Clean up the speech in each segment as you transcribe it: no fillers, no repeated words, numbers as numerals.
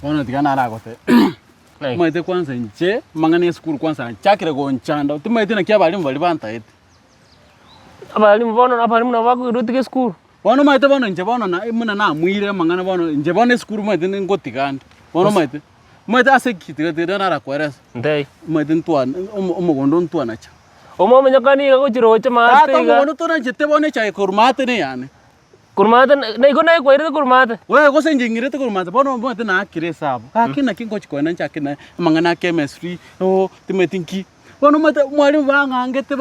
Bono tigana aragote. Maite kwanza nje mangane school kwanza chakire go nchanda. Tumaite na kia balimu bali bantaete. Abalimu bono abalimu na bago irutike school. Bono maite bono nje bono na muna na mwire mangane bono nje bono school maite ngotiganda. Bono maite. Maite ase kitigate na rakweres. Ndai. Maite ntwana umugondo ntwana cha. Omo menyakani ga kuchiroche maate. Ata bono tona jete bono cha kurmate ne yani. Kurmate na iko na kwere kurmate. Wewe gose njingire kurmate bono bono na akire sabo. Kakina kingo chikona chakina mangana chemistry o timetinki. Bono mate mwalimu bangangete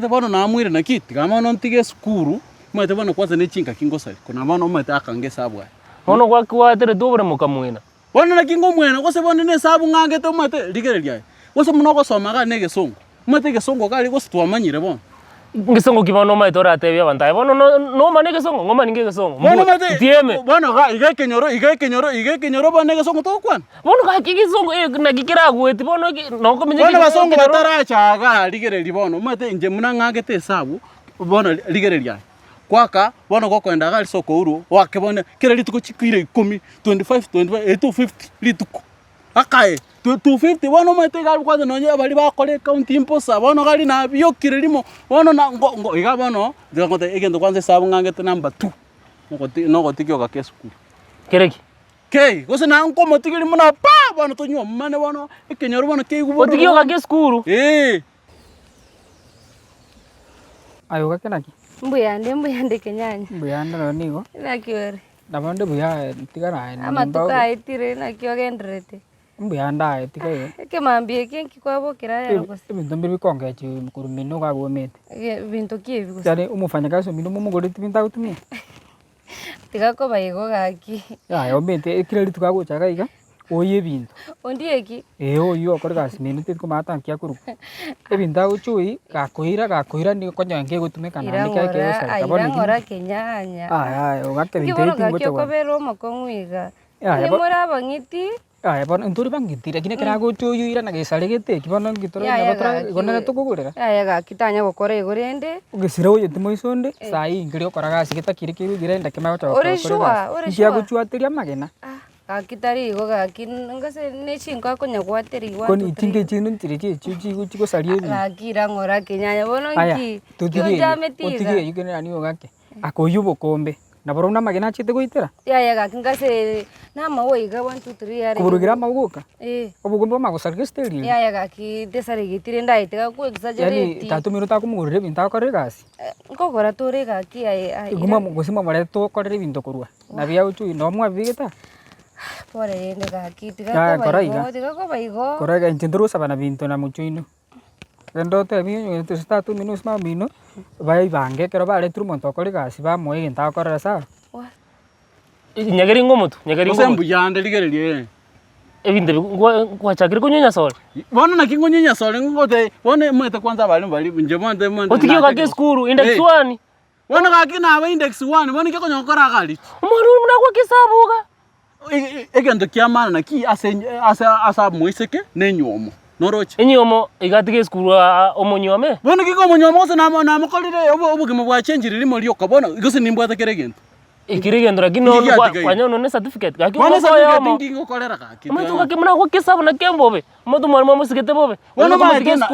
bono na mwire na kiti kama no ntige skuru mate bono kwanza ne chinka kingo sali kuna bono mate akange sabo. Bono kwa kwatere dobre mukamwina. Bono na kingo mwena gose bono ne sabo ngangete mate ligerelia. Gose muno soma ga ne gesongo. Mate gesongo kali gose twamanyire bono. Ngisongo kibono mai tora tebya bantaye bono no mane gesongo ngoma ninge gesongo bono mate tieme bono ga igekenyoro bane gesongo to kwan bono ga kigisongo na kikira gweti bono no komenye bono basongo bataracha ga ligereri bono mate nje munangagete sabu bono ligereria kwaka bono gokwenda gali soko uru wake bono kira lituko chikire 10 25 250 lituko akae 250 bono mate gali kwanza nonye bali bakole county imposa bono gali na byo kirelimo bono na ngo iga bono ngote egendo kwanza sabu ngangete number 2 ngo tikyo ka kesku kereki kei gose na ngo motigiri muna pa bono tonyo mane bono ekenyoro bono kei gubo tikyo ka keskuru ayo ka kenaki mbuyande kenyanya mbuyande no nigo nakiore nabande buya tigara ni amatuka itire nakyo gendrete mbuyanda tigaye kemambie kenki kwabo kiraya gose ibintu mbiri bikongeje kurumino gagomete bintu kibi gose cyane umufanyakazi mino mumugore tibinta gutumye tigako bayigo gaki ayo mente kireli tukagochaga iga oye bintu ondieki oyo okore gasi mino tiko matankia kuru ebinta guchui gakoira ni konyange gutumeka na nika kesa kaboni ngora kenyanya ayo gake bintu tingo cyo kobero mokongwiga ni muraba ngiti bono nturi bangiti lakini karago chui ira na gesare gete kibono ngitoro na batra gona tukugurira gakitanya gukora igurende ugisira oye timoisonde sai ngiri okora gasi gitakiri kibi girenda kema gocha ore shwa ngia guchuatiria magena gakitari igo gaki ngase ne chinka konya gwateri wa koni tinge chinu ntiri chuchi guchiko sarie bi gakira ngora kenyanya bono nki tutige yugene ani ogake akoyubo kombe na borona magena chite goitera gaki ngase na mawoiga 1 2 3 yare kuburugira maguka obugomba magusarge steli gaki desare gitire ndaitega ku exaggerate yani 3 minuta kumugurire binta korere gasi ngokora tore gaki iguma mugusima mare to korere binto kurwa na bia uchu no mwa bigeta pore ende gaki tiga ko baigo korega intendro sabana binto na muchuino gendo te binyo te 3 minutos ma mino vai bange kero bare trumonto kore gasi ba moye binta korere sa nyageri ngomutu sembu yande ligerelie ebinde kwa chakiri kunyonya sole bono na kingonyonya sole ngote bono mwete kwanza bali nje mwete otikyo ka keskuru index 1 bono gakina aba index 1 bono kiko nyokora gali umuntu muna kwa kisabuga egendo kiamana na ki asa moiseke nenyomo noroche enyomo igati keskuru omonyome bono kiko omonyomo gose na makolire obugimo bwa change limo lyoka bono gose nimbwata keregento ikirigendo lakini kwanya none certificate gaki bono certificate ngingo kolera gaki umuntu kakimuna kwa kisabu na kembobe umuntu mwalimu musikete bobe bono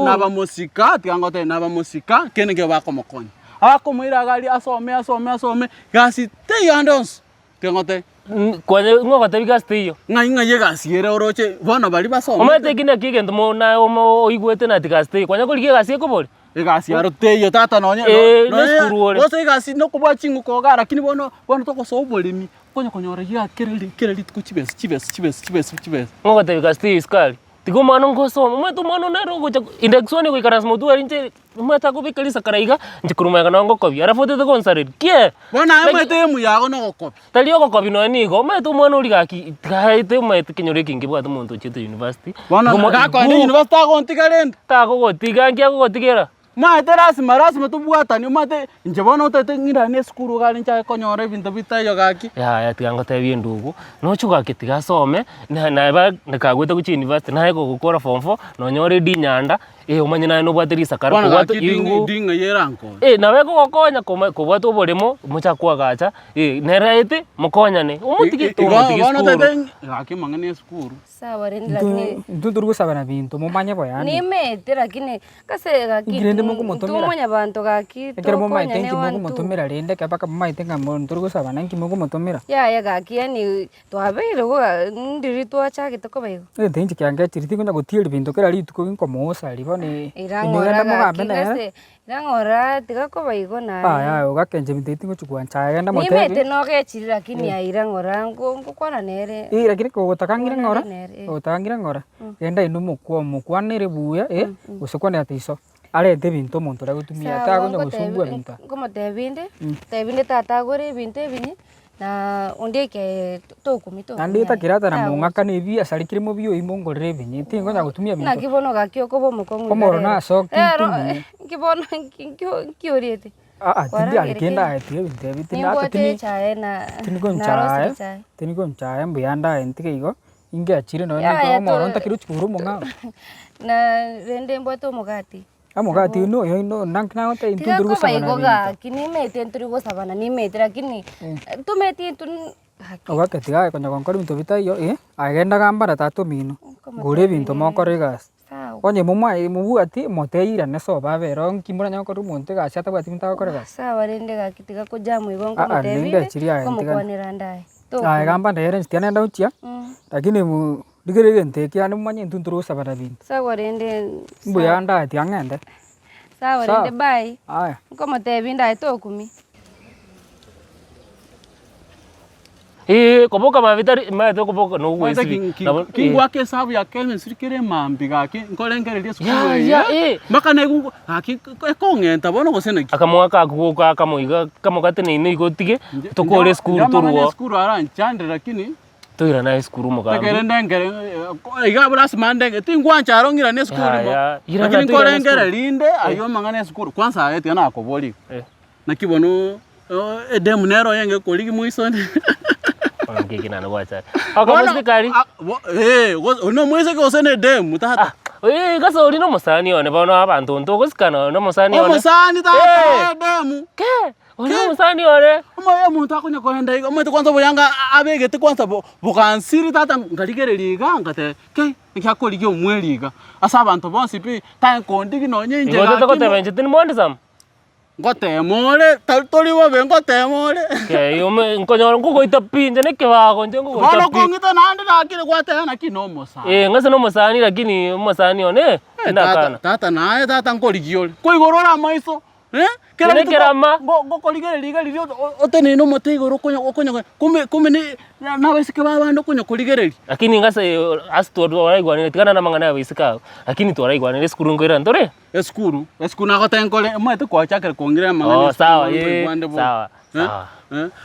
na ba musika tiangote na ba musika kenenge bako mokonya akomwira gali asome gasi te yandons tiangote kwanya ngogote bigasti iyo ngai gasi yere oroche bono bali basoma omete kine kigendo mo na oigwete na tigasti kwanya kuli gasi ekobori egasi aroteyo tata nonye no ose egasi no kubwa chingu koga lakini bono toko so bolimi konyora ya kereli kuchibes ngogote bigasti iskali tigo mano ngoso mwetu mano nero gocha index 1 ko ikaras motu arinche mweta ko bikalisa karaiga njikuruma kana ngokobi arafote te konsaredi kie bona mwete mu yago no gokobi talio gokobi no ni go mwetu mwana uri gaki gaite mwete kinyore kingi bwa muntu chite university bona ga ko university ago ntigarenda ta go gotiga ngia go gotigera Mate rasima tubwatani mate njebono utete ngirane skuru gali ncha konyore bintu bitayo gaki. Ya tigango tebie ndugu. No chuga kitiga some na ba nakagwete ku university na ego gukora form 4 no nyore di nyanda umanye na no bwatirisa karo ku watu dinga yeranko. Na wego gokonya ko bwatu boremo mucha kwa gacha neraete mukonyane umutiki to umutiki skuru. Wana tete gaki mangane skuru. Sawa rendi lakini ntunturugu sabana bintu mumanye boyani. Nimete lakini kase gaki tumanya bantu gaki ekero mumaite nki mugumutumira rende kapaka mumaite nga ntunturugu sabana nki mugumutumira. Ya gaki yani twabeire go ndiri twachagite ko baigo. Tenchi kyange chiriti kunya gutieri bintu kera rituko nko mosari bone. Irangora gaki irangora tiga ko baigo na. Ya ugakenje biteti ngochukwa nchaga nda mote. Nimete no gechiri lakini ya irangora ngo kwana nere. Lakini ko utakangira ngora. Utangira ngora. Genda inu mukwanire buya usukwane atiso. Arete bintu muntu ra gutumia atagonya gusumbua bintu. Como tebinde tata gore binte bini na ondeke tokumito. Andi takirata na mungaka ni bia sarikire mu bio imongorere binyi tingonya gutumia bintu. Na kibono gakyo ko bomukongo. Komoro na soki tumi. Kibono kioriete. Tindi alikenda atie binte bitina atini. Tini goncha mbuyanda entike igo. Inge achire no na komoro ntakiru chukuru munga. Na rende mboto mugati. Amugati no yo no nankna ote intunduru sabana. Goga kinimete nturigo sabana nimete lakini tumeti tun Wakati ga konya konkori bintu bitayo agenda gambara tatu mino. Gure bintu mokoregas. Onye mubu ati moteira neso babero nkimura nyakoro monte gasha tabati bintu akoregas. Sawa rende gakitiga ko jamu igongo mutebinde komo kwanira ndaye. Gamba ndere stiana ndauchia. Lakini mu digere gente kiani mumanye ntunturu sabana bintu. Sawa rende Mbuya ndati angende. Sawa rende bye. Aya. Komo tebinda itokumi. Koboka mavitari mato koboka no wesi. Kingwa ke sabu ya kelmen sirikere mambi gaki nkolengere lie skuru. Makane gu gaki ekongenta bono gosena ki. Akamwaka akuka akamoiga kamokatene ine igotige tokore skuru turuo. Skuru ara nchandre lakini toira na skuru mugambi. Tekere ndengere iga bras mandenge tingwa ncharo ngira ne skuru mo. Lakini nkolengere linde ayo mangane skuru kwanza ayete na akoboli. Na kibono edemu nero yenge koligi muisonde. Ngiki nana wacha. Akamusi kari. No mwese ko sene demu tata. Gasa uri no musani one bano abantu ntokosikana no musani one. Musani tata demu. Ke? Ono musani one. Omo muntu akonya kwenda igo mwete kwanza boyanga abegete kwanza bokansiri tata ngaligere liga ngate ke nkyakoli gyo mweliga. Asa abantu bonsi pi tankondi no nyenje. Ngote ko tebenje tin monde sam. Ngote mole toli wobe ngote mole. Ke yome nkonyo ngo goita pinje ne kebago nje ngo goita. Bano kongita nande lakini kwate na kinomo sa. Ngase no musani lakini musani one. Tata nae tata ngoligiole. Koigorora maiso. Kerama go koligere liga lilio otene no motegoro konya kume ni na wesike babando konya koligere. Lakini ngase astu waraigwane tikana na mangana wesika. Lakini to waraigwane skuru ngoira ndore. Skuru na gotenkole mwete kwa chakere kongira mangana. Sawa sawa. Sawa.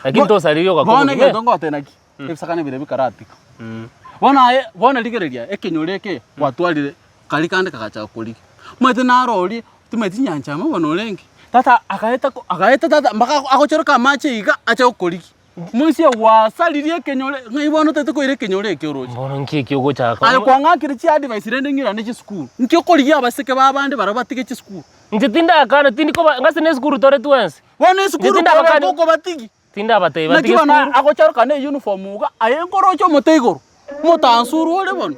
Lakini to sariyo kwa bona ke dongo tenaki. Ebisakane bire bikarati. Bona ligereria ekinyoleke watwalire kalikande kakacha koligi. Mwete na roli tumeti nyanja mabona olengi. Tata akaeta tata mbaka akochoroka mache iga acha ukoliki. Mwisi wasalirie kenyole ngaibono tete ko ire kenyole kyoroje. Mbono nkiki ugo chako. Ayo kwangakire chi advice rende ngira ne chi school. Nkyo koligi abaseke babande barabatike chi school. Ntitinda akana tindi ko ngase ne school tore tuense. Wone school ko batigi. Tinda batei batigi school. Na akochoroka ne uniform uga ayenkorocho motegoro. Motansuru ole bono.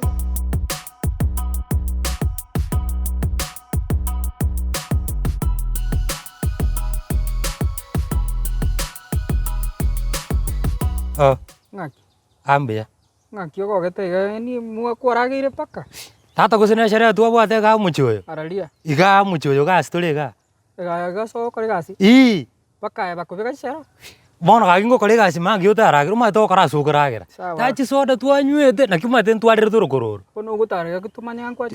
Ngaki. Ambia. Ngaki yoko gete ni muwa kwaragire paka. Tata kusina sherehe tu abwate ga muchoyo. Aralia. Iga muchoyo ga stole ga. Ga so kore gasi. Paka ba kubeka shara. Bono ga ingo kore gasi mangi uta aragira ma to kara sukaragira. Tachi soda tu anywete na kimate tu adire tu kororo. Kono gutare ga tumanya nkwa.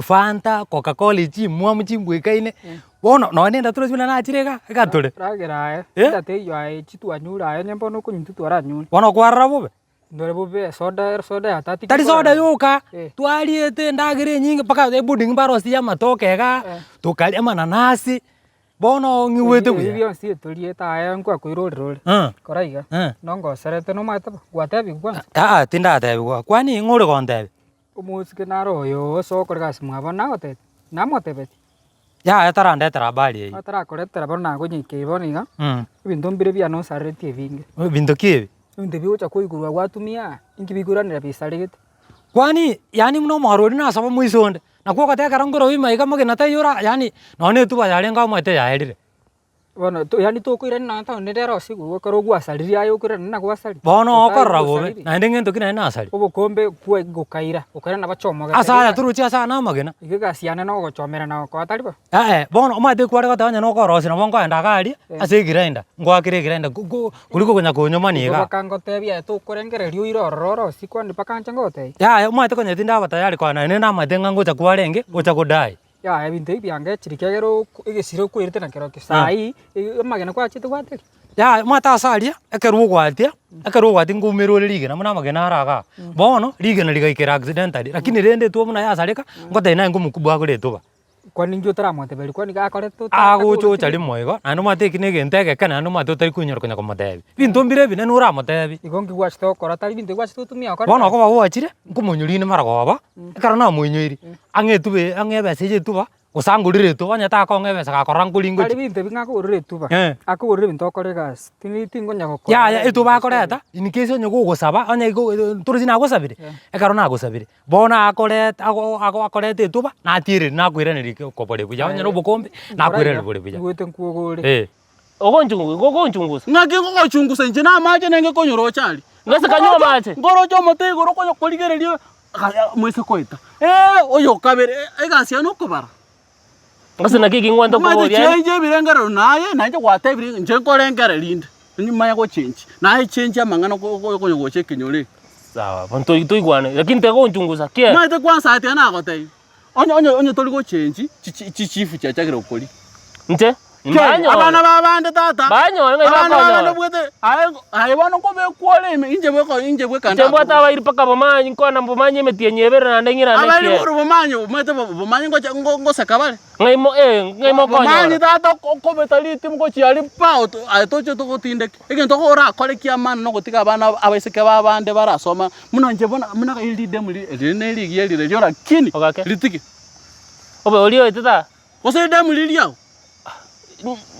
Fanta Coca-Cola chi muamu chimbwekaine. Bono no nenda tu sibina na chirega gatore. Ragira tate yo ai chitu anyura nyembo no kunyitu tu ara nyura. Bono kwarra bobe. ndore bube soda ya tati tari soda yoka Eh. twariete ndagire nyingi paka ebuding barosi ya matokega tukaria mananasi bono ngiwete buya bibio si tulieta aya nkwa kuirorore koraiga no ngocerete no mata gwatebi kwanza tindatebigwa kwani ng'ore gontebe umusike naro yo so korgas mwabona gote namotebeti ya tarandetera bari ei atarakoretera bona gonyike boniga ibintu mbire bia no sareti ebinge bintu kibi ibintu biucha kuigurwa gwatumia ingi biguranira bisarigete kwani yani mno marori nasaba mwisonde nakwo gatekera ngoro wimaiga magena tayora yani none tuba yarenga mwete yaerire bono to yani to kuira na ta ne dero sigu ko gwa sariri ayo kuira na gwa sari bono okorra gobe na ndenge nto kina nasari ubu kombe kuwe gukaira ukara na bachomo ga asa ya turuchi asa na magena igiga siana no gochomera na ko atari bo bono mate kware gatanya no korosi na bongo enda gari ase girenda ngwakire girenda kuliko kunya kunyomani ga bakango tebia to kurengererio irororo sikwa ndi pakancha ngote mate konya tinda batayari kwa na nena matenga ngocha kwarenge gocha kudai ya ebintu ibyange chirikegero igisiro kwirite na kero kisai magena kwa chitu gwate mata asaria ekeru gwati ngumiro ligena muna magena araga bono ligena ligaikera accidentally lakini rende tu muna yasarika ngote na ngumukubwa kure tuba kwani ngyo taramoteberi kwani gakoretwo aguchucha limwego anu mateki ne gentege kana anu matotari kunyoro konya komatebi bintu mbire bine nura motebi igongi gwachito kora tari bintu gwachito tumia kora bono ko bagwachire nkumunyuri ne maragoba karana munyuri angetube angebeseje tuba usangurire tu anya ta ko ngebesa ka korangulingo ari bintu bingakurire tuba akugurire bintu koregas tingo nyako ya etuba koreta in case onye gugusaba anya turuzi na gusabire ekarona gusabire bona akoreta akoreta tuba na tire na kwiraniri ko bore buja anya no bukombe na kwirana bore buja gwete nkugure gogonchungusa ngaki ngogochungusa nje na maje nenge konyoro chali ngase kanywa mache ngoro cho mote goro konyo koligererio mwese koita oyo kabere egasia no kubara ngase nakiki ngwanda ko mate boria cheje birengero naye nanje gwatebiri nje korengere linde nyuma yako change naye change amangana konyo goche kinyore sawa bonto tuigwane lakini te gonchungusa kie mate kwanza ati ana gotei onyo toli go change chifu cha chakira ukoli nte banyo abana babande tata banyo ngai abana bakonyo bwete ayi bano ko be kwole inje bwe kanda tembo ata bairi paka bamanyi nkona mbumanyi metienyebera na ndengira abali neke buru bumanyo mate bumanyo ngo sakabale ngai mo konyo bumanyi tata ko betali tim ko chiali pao atoche to gotinde egento ko ora kole kia man no gotika abana abaiseke babande barasoma muno nje bona muno ili demuli ne ligi yeli rejora kini litiki obe olio itata ose demuli liao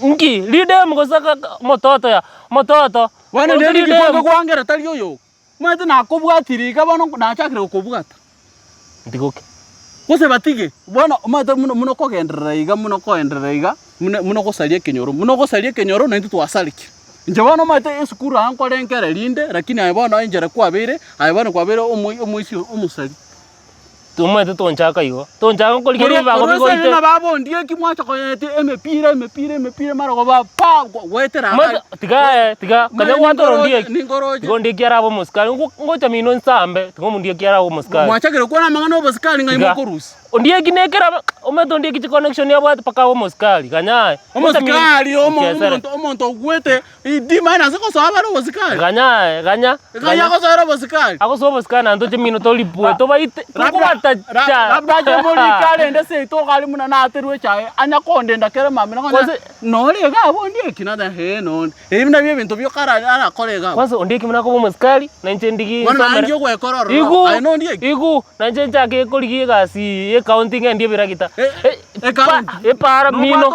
nki lide mgosaka mototo wana ndeni kipongo kwangera tali yoyo mwete nakobwatirika bano nachakire okobwata ndikoke kose batige bona mwete muno kogenderera iga muno koenderera iga muno gosalia kenyoro na ntu twasaliki nje bano mwete esukuru ankorenkere linde lakini ayibona injere kwabere ayibona kwabere omuisi omusali tumwete tonchaka igo tonchaka koligeri bago bigo ite na babo ndiye kimwacha koyete emepire marago ba pa wetera tiga kanya watoro ndiye tigo ndiye kiara bo muskali ngocha mino nsambe tigo mundiye kiara bo muskali mwacha kire kona mangano muskali ngai mokorusi ndiye kinekera ometo ndiye kichi connection ya bwat paka bo muskali kanya muskali omonto gwete idima na ziko so abaro muskali kanya ko so ro muskali ako so muskali ando che mino tolipue to baite labda jamuri kale ndese to kali muna na aterwe chae anya konde ndakere mami na kona no le ga bo ndiye kinada he no ebina bye bintu byo kara ara kolega kwanza ndiye kimuna ko muskali na nche ndigi wana ndiye ko ekororo ai no ndiye igu na nche chake koligi gasi accounting ndiye biragita para mino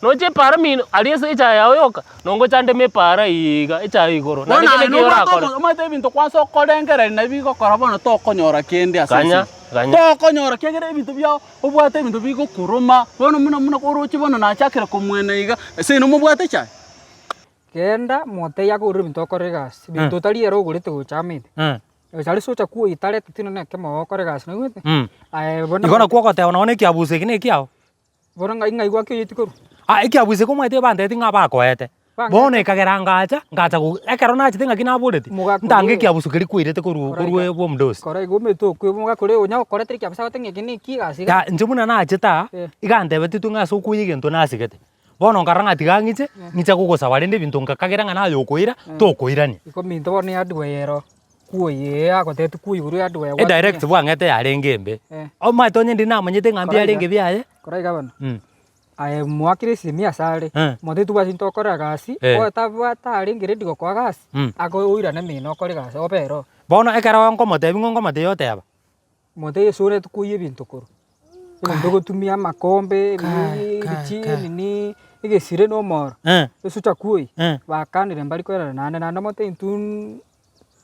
no che para mino aliese cha yao yoka nongo chande me para iga cha igoro na nike ke ora ko mate bintu kwanza korengere na bigo korabona to konyora kende asasi to konyora kegere bintu bya obwate bintu bigo kuruma bono muno ko rochi bono na chakira kumwene iga se no mubwate cha kenda mote ya ko bintu koregas bintu tali ero gurite guchamite Sali socha kuo itare tino ne kemo koregas no gwete ai bona igona kuoko te ona kia buse kine kiao bona ngai igwa kyo yitikoru kia buse ko mwete bande tinga ba koete bona ikagera ngacha ku ekarona chitinga kina bureti ndange kia busu kiri kuirete kurwe bo mdosi kora igome to kwe muga kore onya kore tiri kia basa tenge kini kigasi ya njumuna na chita igande betitu nga so kuyi gento na sigete bona ngaranga tigangiche ngicha kugo sawarende bintu ngakagera ngana yokoira to koirani iko minto bone adwero kuoye agotete kuoye guru adu ya direct bwang'ete yarenge embe omatonye ndi namanyete ng'ambi yarenge biaye korai gabana aye mwakire simia sare mote tu basi ntokora gasi o tabata arenge ready gokwa gasi ako uira na mino kore gasi opero bono ekara wanko mote bingongo mate yote aba mote sore tukuye bintu koro ibintu gutumia makombe ni igesire no moro eso chakuyi bakanire mbari kwera nane mote intun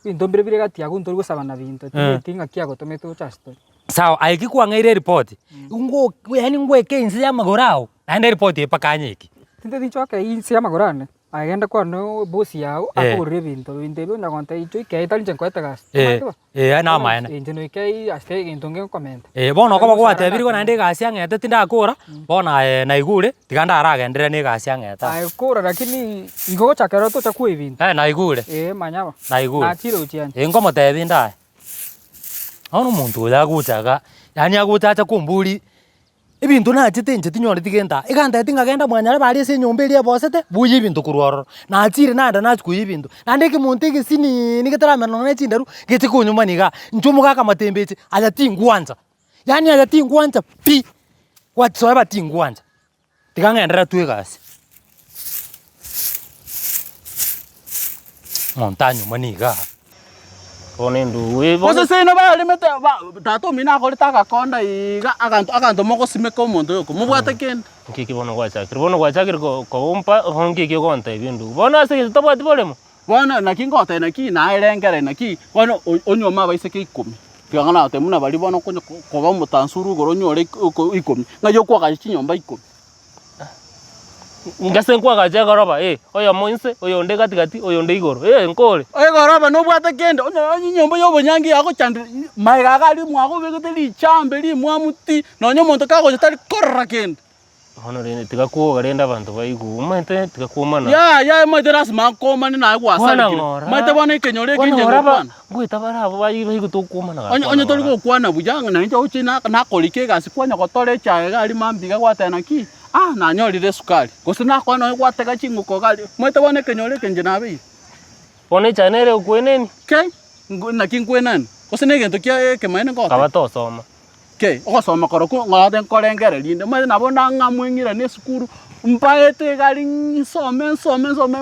bintu mbire gati agunto gusabana bintu tinga kia gotometo chasto sawa aiki kwang'eire report ngo yani ngweke insi ya magorao naende report epakanyeki tinde dinchoke insi ya magorane agenda kwano bosi yao akore bintu byo nagonta icho ikeita linje kweta gas na maana injeno ikei aste intonge comment bono ko bagwate biri ko naende gasi ang'ete tindakora bona na igure tiganda aragendera ne gasi ang'eta kora lakini igo chakero to chakue ibintu na igure manyaba na igure achiro uchiani ngo motebi ndae ono muntu uya gutaga yani agutacha kumburi ibintu na chitenje tinyore tigenda iganda tingagenda mwanyara bari se nyombe ria bosete buyi ibintu kurworo na achire nanda na chuku ibintu nande ki muntu gisini nigetara mano na chindaru giti kunyuma niga njumu kaka matembeche aja tingwanza yani aja tingwanza pi watso ba tingwanza tigangendera tuigasi montanyo maniga Pone ndu we Kosa sino ba limete tato mina ko litaka konda iga akanto moko simeko mondo yoko mubwata ken kiki bono kwa chakir ko umpa honki ki konta bindu bono se to bwati bolemo bona nakingota naki na irengere naki bona onyoma baise ke 10 tiangana te muna bali bona ko ba mutansuru goro nyore 10 ngayo kwa ka chinyomba 10 ngase kwa gaje goroba oyo monse oyo nde gati oyo nde igoro nkore goroba no bwata kende onyo nyomba yo bonyangi yako chande maiga gali mwako begete li chambe li mwamuti no nyomonto kako tali korra kende hono rene tika ko garenda abantu baigu mate tika ko mana ya mate ras makoma ni na kwa sali mate bwana kenyore kinje ngwana gwita barabo baigu to ko mana onyo toli ko kwana bujanga na nje uchina na kolike gasi kwanya ko tole cha gali mambiga gwatana ki na nyolire sukari gosina kwano gwateka chinguko gali mwete bone kenyole kenje nabe pone chanere ukweneni ke na kinkwenani gosina gento kia kemaine ko kabato soma ke okosoma koro ko ngade nkorengere linde mwete nabona ngamwingira ne sukuru mpaete gali some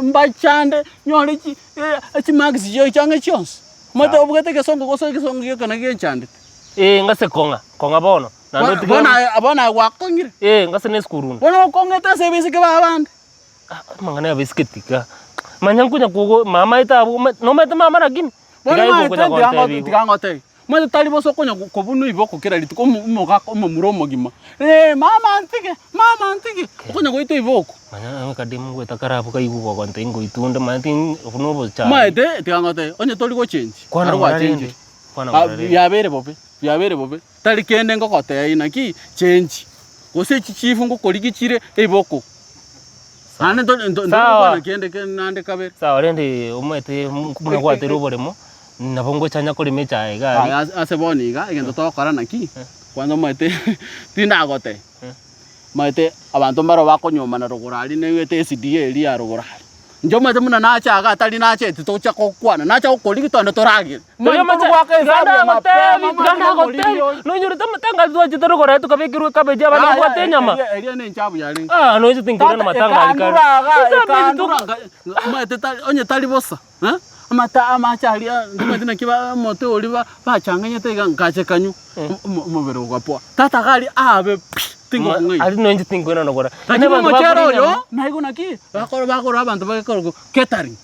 mbachande nyole chi max yo change chons mwete obugete ke songo kana ke chande ngase konga bono Bona wakongire ngase ne skuruni bona kongeta service ke babande mangane ya bisketika manyankunya kugo mama itabu no mete mama rakini bona tigangote mwete tali boso konya kobunu iboko kera lituko muromo gima mama antike konya goito iboko manya kadimu gweta karabu kaigugo konte ngo itunde mantin ofunobo cha mwete tigangote onye toli go change kwa change yabere bobe tali kende ngokote ina ki change gose chichifu ngokoligichire iboko ane ndo kende nande kabere sawa rende umete muna gwate ruboremo nabongo chanya kuri mecha ega ase boniga igendo tokora naki kwando mwete tinagote mwete abantu mbaro bakonyoma na rugurari newete SDA eri ya rugurari njo mwete muna nacha aga tali nacha titocha kokwana nacha kokoligitondo toragire Nyo macha ganda hotel no nyuri tamatanga zwa chitoro kora tu kabekirwe kabeja bana gwate nyama eria ne nchabu yali no izi tinkura na matanga alikari mwete tali onye tali bosa amachari ndimwe na kiba moto oliba bachanganye tega ngache kanyu mubere gwapo tata gali abe tingo ngai ali no inji tingo na kora ane bantu bakoro yo naigo naki bakoro abantu bakoro catering